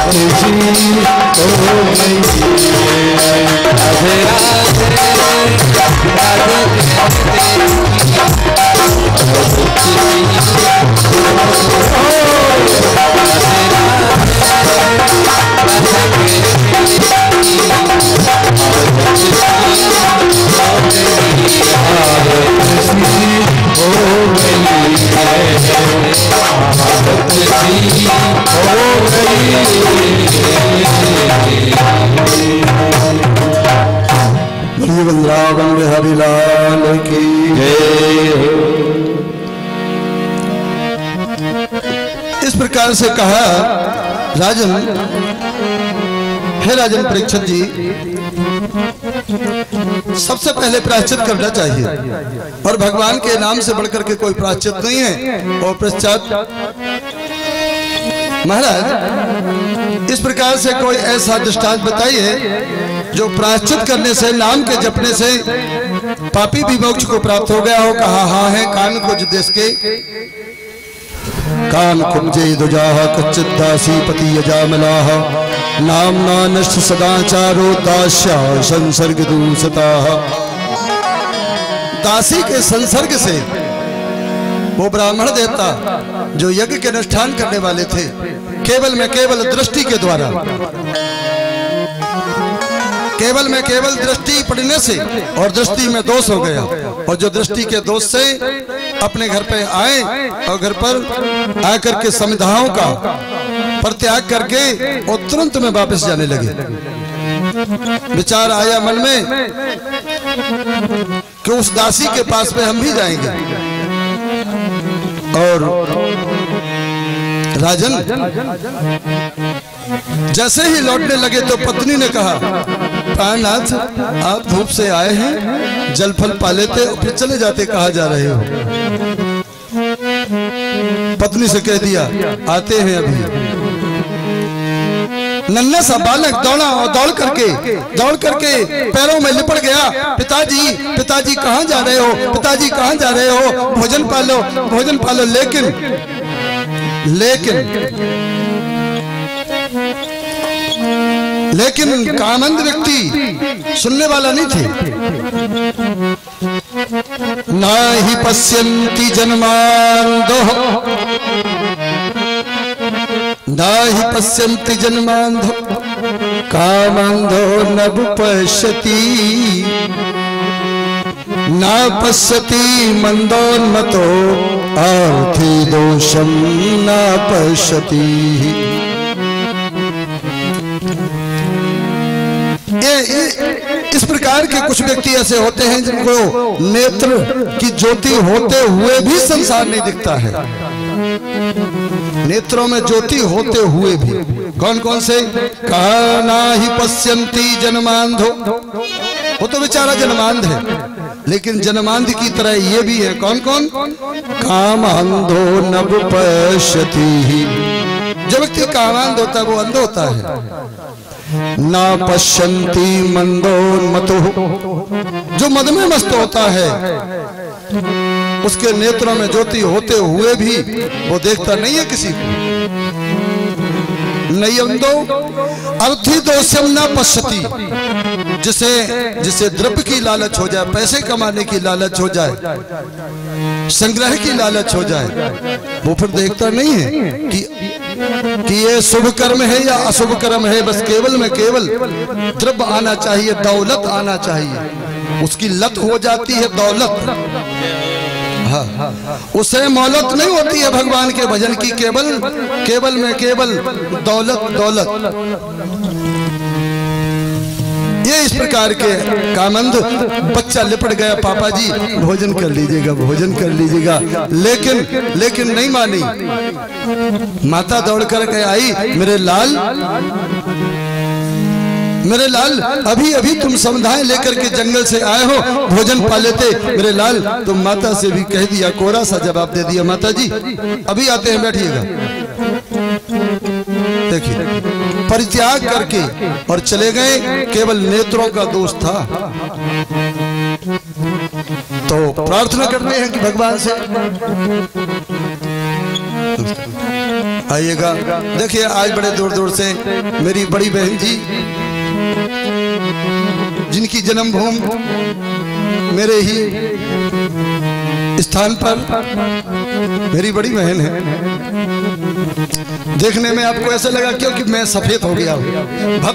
खुशी हो गई राधे वृंदावन बिहारी लाल की जय। इस प्रकार से कहा राजन, हे राजन परीक्षित जी, सबसे पहले प्रायश्चित करना चाहिए और भगवान के नाम से बढ़कर के कोई प्रायश्चित नहीं है। और पश्चात महाराज इस प्रकार से कोई ऐसा दृष्टांत बताइए जो प्रायश्चित करने से, नाम के जपने से पापी भी मोक्ष को प्राप्त हो गया हो। कहा हाँ है, कान को देश के कान कुंजे दुजाह कच्चित दासी पति यजामलाह नामना नष्ट सदाचारो दास्या संसर्ग दूसता। दासी के संसर्ग से वो ब्राह्मण देवता जो यज्ञ के अनुष्ठान करने वाले थे, केवल में केवल दृष्टि के द्वारा, केवल में केवल दृष्टि पड़ने से, और दृष्टि में दोष हो गया, और जो दृष्टि के दोष से अपने घर पे आए और घर पर आकर के संविधाओं का परित्याग करके और तुरंत में वापस जाने लगे। विचार आया मन में कि उस दासी के पास में हम भी जाएंगे। और राजन जैसे ही लौटने लगे तो पत्नी ने कहा, प्राणनाथ आप धूप से आए हैं, जल फल पा लेते और फिर चले जाते, कहाँ जा रहे हो? पत्नी से कह दिया आते हैं अभी। नन्हा सा बालक दौड़ा और दौड़ करके पैरों में लिपट गया। पिताजी पिताजी कहाँ जा रहे हो? पिताजी कहाँ जा रहे हो? भोजन पालो भोजन पालो। लेकिन कामंद व्यक्ति सुनने वाला नहीं थे। ना ही पश्यन्ति जन्मांधो, ना ही पश्यन्ति जन्मांधो कामंधो न पश्यति, ना पश्यति मंदोन्मतो आर्थी दोषम न पश्यति। इस प्रकार के कुछ व्यक्ति ऐसे होते हैं जिनको नेत्र की ज्योति होते हुए भी संसार नहीं दिखता है। नेत्रों में ज्योति होते हुए भी कौन कौन से? कहा ना ही पश्यन्ति जन्मांधो, वो तो बेचारा जन्मांध है, लेकिन जन्मांध की तरह ये भी है। कौन कौन? काम अंधो न पश्यति। जो व्यक्ति कामांध होता है वो अंध होता है। ना पश्यन्ति मंदोन्मतो, जो मद में मस्त होता है उसके नेत्रों में ज्योति होते हुए भी वो देखता नहीं है किसी को। नयंदो अर्थी दोषम न पश्यति, जिसे द्रव्य की लालच हो जाए, पैसे कमाने की लालच हो जाए, संग्रह की लालच हो जाए, वो फिर देखता नहीं है कि ये शुभ कर्म है या अशुभ कर्म है। बस केवल में केवल द्रव्य आना चाहिए, दौलत आना चाहिए। उसकी लत हो जाती है दौलत। हाँ, उसे मोहलत नहीं होती है भगवान के भजन की, केवल में केवल दौलत। ये इस प्रकार के कामंद। बच्चा लिपट गया, पापा जी भोजन कर लीजिएगा, लेकिन नहीं मानी। माता दौड़ कर के आई, मेरे लाल अभी तुम समुदाय लेकर के जंगल से आए हो, भोजन पा लेते। मेरे लाल, तुम माता से भी कह दिया, कोरा सा जवाब दे दिया, माता जी अभी आते हैं, बैठिएगा। देखिए, परित्याग करके और चले गए। केवल नेत्रों का दोष था। तो प्रार्थना करते हैं कि भगवान से आइएगा। देखिए आज बड़े दूर दूर से मेरी बड़ी बहन जी, जिनकी जन्मभूमि मेरे ही स्थान पर मेरी बड़ी बहन है। देखने में आपको ऐसा लगा क्योंकि मैं सफेद हो गया हूँ।